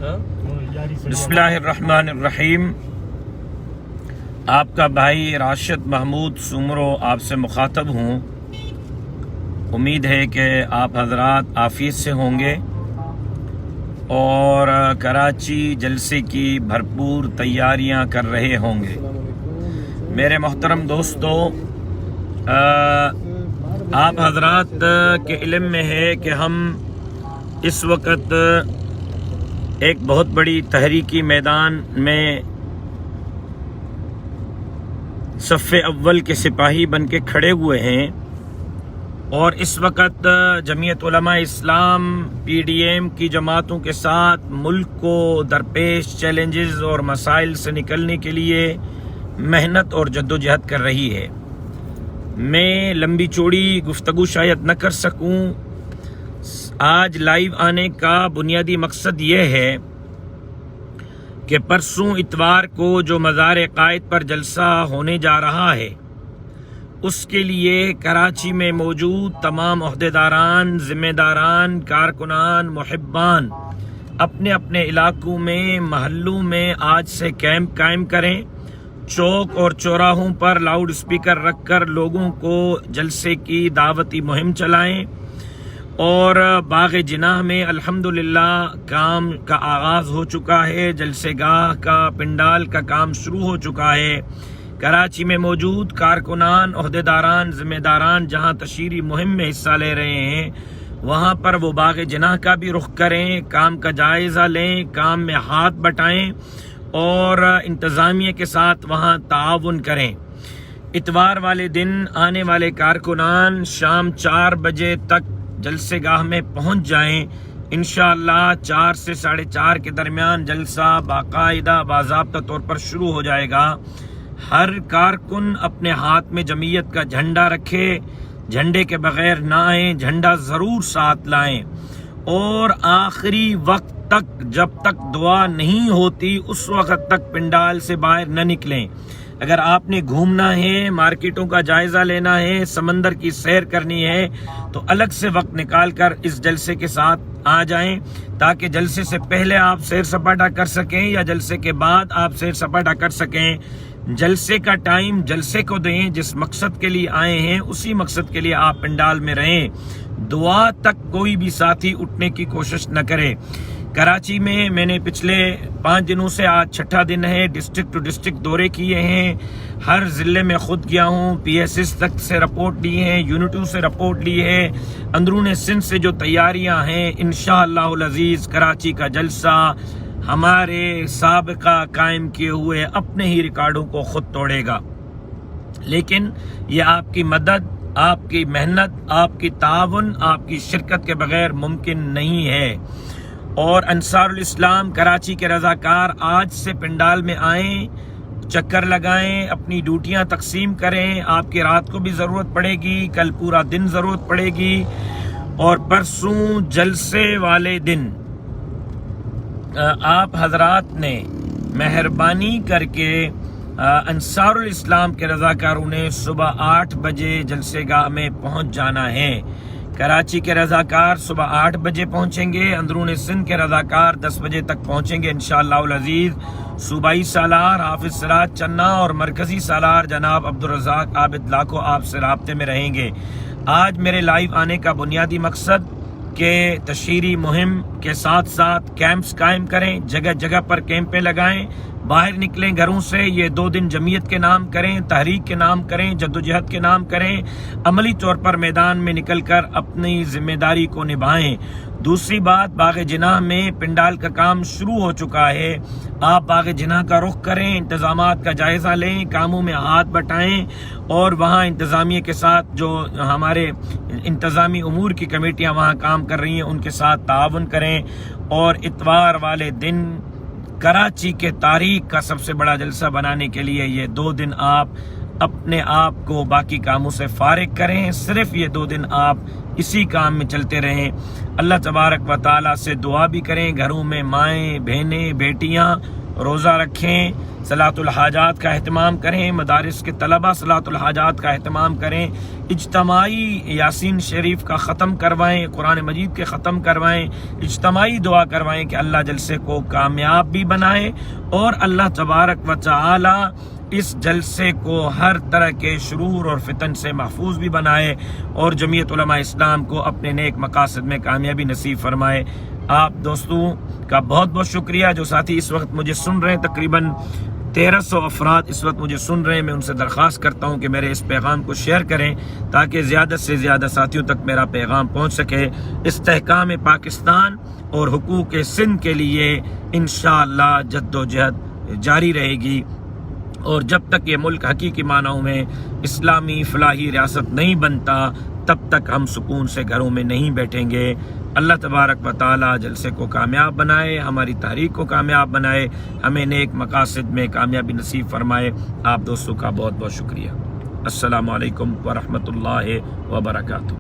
بسم اللہ الرحمن الرحیم۔ آپ کا بھائی راشد محمود سومرو آپ سے مخاطب ہوں۔ امید ہے کہ آپ حضرات عافیت سے ہوں گے اور کراچی جلسے کی بھرپور تیاریاں کر رہے ہوں گے۔ میرے محترم دوستو، آپ حضرات کے علم میں ہے کہ ہم اس وقت ایک بہت بڑی تحریکی میدان میں صف اول کے سپاہی بن کے کھڑے ہوئے ہیں، اور اس وقت جمعیت Ulema Islam P D M کی جماعتوں کے ساتھ ملک کو درپیش چیلنجز اور مسائل سے نکلنے کے لیے محنت اور جدوجہد کر رہی ہے۔ میں لمبی چوڑی گفتگو شاید نہ کر سکوں۔ آج لائیو آنے کا بنیادی مقصد یہ ہے کہ پرسوں اتوار کو جو مزار قائد پر جلسہ ہونے جا رہا ہے، اس کے لیے کراچی میں موجود تمام عہدیداران، ذمہ داران، کارکنان، محبان اپنے اپنے علاقوں میں، محلوں میں آج سے کیمپ قائم کریں۔ چوک اور چوراہوں پر لاؤڈ اسپیکر رکھ کر لوگوں کو جلسے کی دعوتی مہم چلائیں، اور باغ جناح میں الحمدللہ کام کا آغاز ہو چکا ہے۔ جلسے گاہ کا پنڈال کا کام شروع ہو چکا ہے۔ کراچی میں موجود کارکنان، عہدیداران، ذمہ داران جہاں تشہیری مہم میں حصہ لے رہے ہیں، وہاں پر وہ باغ جناح کا بھی رخ کریں، کام کا جائزہ لیں، کام میں ہاتھ بٹائیں اور انتظامیہ کے ساتھ وہاں تعاون کریں۔ اتوار والے دن آنے والے کارکنان شام 4 بجے تک جلسے گاہ میں پہنچ جائیں۔ انشاءاللہ 4 سے 4:30 کے درمیان جلسہ باقاعدہ باضابطہ طور پر شروع ہو جائے گا۔ ہر کارکن اپنے ہاتھ میں جمعیت کا جھنڈا رکھے، جھنڈے کے بغیر نہ آئیں، جھنڈا ضرور ساتھ لائیں، اور آخری وقت تک جب تک دعا نہیں ہوتی اس وقت تک پنڈال سے باہر نہ نکلیں۔ اگر آپ نے گھومنا ہے، مارکیٹوں کا جائزہ لینا ہے، سمندر کی سیر کرنی ہے، تو الگ سے وقت نکال کر اس جلسے کے ساتھ آ جائیں، تاکہ جلسے سے پہلے آپ سیر سپاٹا کر سکیں یا جلسے کے بعد آپ سیر سپاٹا کر سکیں۔ جلسے کا ٹائم جلسے کو دیں، جس مقصد کے لیے آئے ہیں اسی مقصد کے لیے آپ پنڈال میں رہیں۔ دعا تک کوئی بھی ساتھی اٹھنے کی کوشش نہ کرے۔ کراچی میں نے پچھلے 5 دنوں سے آج 6واں دن ہے، ڈسٹرکٹ ٹو ڈسٹرکٹ دورے کیے ہیں، ہر ضلع میں خود گیا ہوں، پی ایس ایس تک سے رپورٹ لی ہے، یونٹوں سے رپورٹ لی ہے، اندرون سندھ سے جو تیاریاں ہیں، انشاءاللہ العزیز کراچی کا جلسہ ہمارے سابقہ قائم کیے ہوئے اپنے ہی ریکارڈوں کو خود توڑے گا۔ لیکن یہ آپ کی مدد، آپ کی محنت، آپ کی تعاون، آپ کی شرکت کے بغیر ممکن نہیں ہے۔ اور انصار الاسلام کراچی کے رضاکار آج سے پنڈال میں آئیں، چکر لگائیں، اپنی ڈیوٹیاں تقسیم کریں۔ آپ کی رات کو بھی ضرورت پڑے گی، کل پورا دن ضرورت پڑے گی، اور پرسوں جلسے والے دن آپ حضرات نے مہربانی کر کے انصار الاسلام کے رضاکاروں نے صبح 8 بجے جلسے گاہ میں پہنچ جانا ہے۔ کراچی کے رضاکار صبح 8 بجے پہنچیں گے، اندرون سندھ کے رضاکار 10 بجے تک پہنچیں گے انشاءاللہ العزیز۔ صوبائی سالار حافظ سراج چنہ اور مرکزی سالار جناب عبدالرزاق عابد لاکھو آپ سے رابطے میں رہیں گے۔ آج میرے لائیو آنے کا بنیادی مقصد کہ تشہیری مہم کے ساتھ ساتھ کیمپس قائم کریں، جگہ جگہ پر کیمپیں لگائیں، باہر نکلیں گھروں سے۔ یہ 2 دن جمعیت کے نام کریں، تحریک کے نام کریں، جدوجہد کے نام کریں، عملی طور پر میدان میں نکل کر اپنی ذمہ داری کو نبھائیں۔ دوسری بات، باغ جناح میں پنڈال کا کام شروع ہو چکا ہے۔ آپ باغ جناح کا رخ کریں، انتظامات کا جائزہ لیں، کاموں میں ہاتھ بٹائیں، اور وہاں انتظامیہ کے ساتھ جو ہمارے انتظامی امور کی کمیٹیاں وہاں کام کر رہی ہیں ان کے ساتھ تعاون کریں۔ اور اتوار والے دن کراچی کے تاریخ کا سب سے بڑا جلسہ بنانے کے لیے یہ 2 دن آپ اپنے آپ کو باقی کاموں سے فارغ کریں، صرف یہ 2 دن آپ اسی کام میں چلتے رہیں۔ اللہ تبارک و تعالیٰ سے دعا بھی کریں، گھروں میں مائیں، بہنیں، بیٹیاں روزہ رکھیں، صلاۃ الحاجات کا اہتمام کریں، مدارس کے طلبہ صلاۃ الحاجات کا اہتمام کریں، اجتماعی یاسین شریف کا ختم کروائیں، قرآن مجید کے ختم کروائیں، اجتماعی دعا کروائیں کہ اللہ جلسے کو کامیاب بھی بنائے اور اللہ تبارک و تعالی اس جلسے کو ہر طرح کے شرور اور فتن سے محفوظ بھی بنائے اور جمعیت علماء اسلام کو اپنے نیک مقاصد میں کامیابی نصیب فرمائے۔ آپ دوستوں کا بہت بہت شکریہ جو ساتھی اس وقت مجھے سن رہے ہیں، تقریباً 1300 افراد اس وقت مجھے سن رہے ہیں۔ میں ان سے درخواست کرتا ہوں کہ میرے اس پیغام کو شیئر کریں تاکہ زیادہ سے زیادہ ساتھیوں تک میرا پیغام پہنچ سکے۔ استحکام پاکستان اور حقوق سندھ کے لیے انشاءاللہ جد و جہد جاری رہے گی، اور جب تک یہ ملک حقیقی معنوں میں اسلامی فلاحی ریاست نہیں بنتا تب تک ہم سکون سے گھروں میں نہیں بیٹھیں گے۔ اللہ تبارک و تعالی جلسے کو کامیاب بنائے، ہماری تحریک کو کامیاب بنائے، ہمیں نیک مقاصد میں کامیابی نصیب فرمائے۔ آپ دوستوں کا بہت بہت شکریہ۔ السلام علیکم ورحمۃ اللہ وبرکاتہ۔